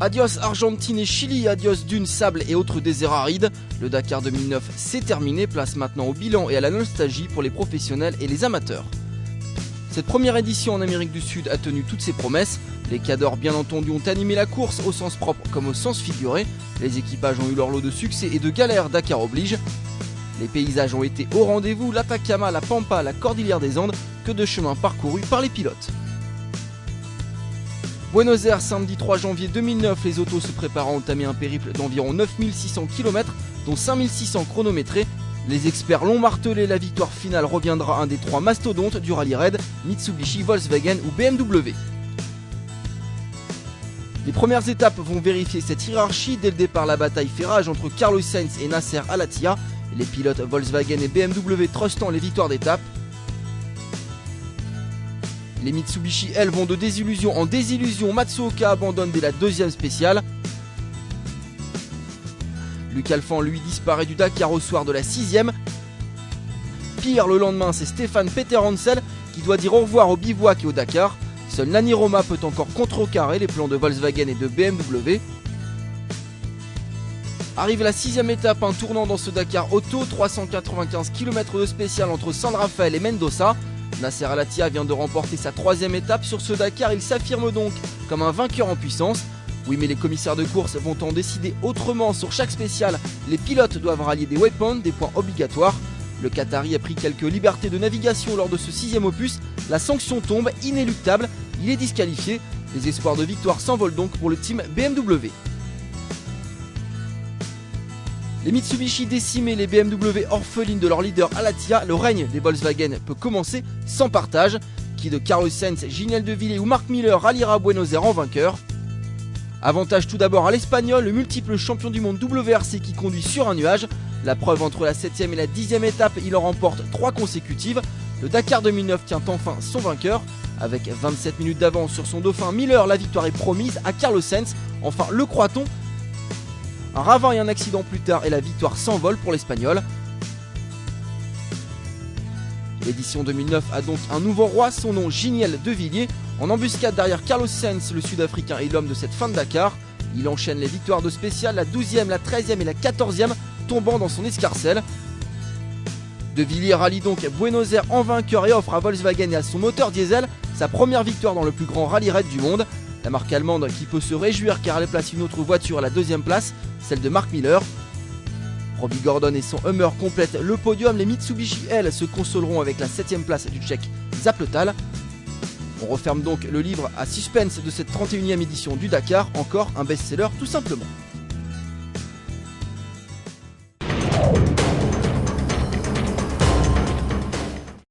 Adios Argentine et Chili, adios dunes, sable et autres déserts arides. Le Dakar 2009 c'est terminé, place maintenant au bilan et à la nostalgie pour les professionnels et les amateurs. Cette première édition en Amérique du Sud a tenu toutes ses promesses. Les cadors bien entendu ont animé la course au sens propre comme au sens figuré. Les équipages ont eu leur lot de succès et de galères, Dakar oblige. Les paysages ont été au rendez-vous, l'Atacama, la Pampa, la Cordillère des Andes, que de chemins parcourus par les pilotes. Buenos Aires, samedi 3 janvier 2009, les autos se préparent à entamer un périple d'environ 9600 km, dont 5600 chronométrés. Les experts l'ont martelé, la victoire finale reviendra à un des trois mastodontes du rallye raid, Mitsubishi, Volkswagen ou BMW. Les premières étapes vont vérifier cette hiérarchie. Dès le départ, la bataille fait rage entre Carlos Sainz et Nasser Al-Attiyah, les pilotes Volkswagen et BMW trustant les victoires d'étape. Les Mitsubishi, elles, vont de désillusion en désillusion. Matsuoka abandonne dès la deuxième spéciale. Luc Alphand, lui, disparaît du Dakar au soir de la sixième. Pire, le lendemain, c'est Stéphane Peter Hansel qui doit dire au revoir au bivouac et au Dakar. Seul Nani Roma peut encore contrecarrer les plans de Volkswagen et de BMW. Arrive la sixième étape, un tournant dans ce Dakar auto, 395 km de spécial entre San Rafael et Mendoza. Nasser Al-Attiyah vient de remporter sa troisième étape sur ce Dakar, il s'affirme donc comme un vainqueur en puissance. Oui, mais les commissaires de course vont en décider autrement sur chaque spécial. Les pilotes doivent rallier des waypoints, des points obligatoires. Le Qatari a pris quelques libertés de navigation lors de ce sixième opus. La sanction tombe, inéluctable, il est disqualifié. Les espoirs de victoire s'envolent donc pour le team BMW. Les Mitsubishi décimés, les BMW orphelines de leur leader Al-Attiyah, le règne des Volkswagen peut commencer sans partage. Qui de Carlos Sainz, Giniel De Villiers ou Mark Miller ralliera Buenos Aires en vainqueur? Avantage tout d'abord à l'Espagnol, le multiple champion du monde WRC qui conduit sur un nuage. La preuve entre la 7ème et la 10ème étape, il en remporte 3 consécutives. Le Dakar 2009 tient enfin son vainqueur. Avec 27 minutes d'avance sur son dauphin Miller, la victoire est promise à Carlos Sainz. Enfin, le croit-on? Un ravin et un accident plus tard et la victoire s'envole pour l'Espagnol. L'édition 2009 a donc un nouveau roi, son nom Giniel De Villiers. En embuscade derrière Carlos Sainz, le Sud-Africain est l'homme de cette fin de Dakar. Il enchaîne les victoires de spécial, la 12e, la 13e et la 14e, tombant dans son escarcelle. De Villiers rallie donc Buenos Aires en vainqueur et offre à Volkswagen et à son moteur diesel sa première victoire dans le plus grand rallye raid du monde. La marque allemande qui peut se réjouir car elle place une autre voiture à la deuxième place, celle de Mark Miller. Robbie Gordon et son Hummer complètent le podium. Les Mitsubishi, elles, se consoleront avec la 7ème place du Tchèque Zapletal. On referme donc le livre à suspense de cette 31e édition du Dakar, encore un best-seller tout simplement.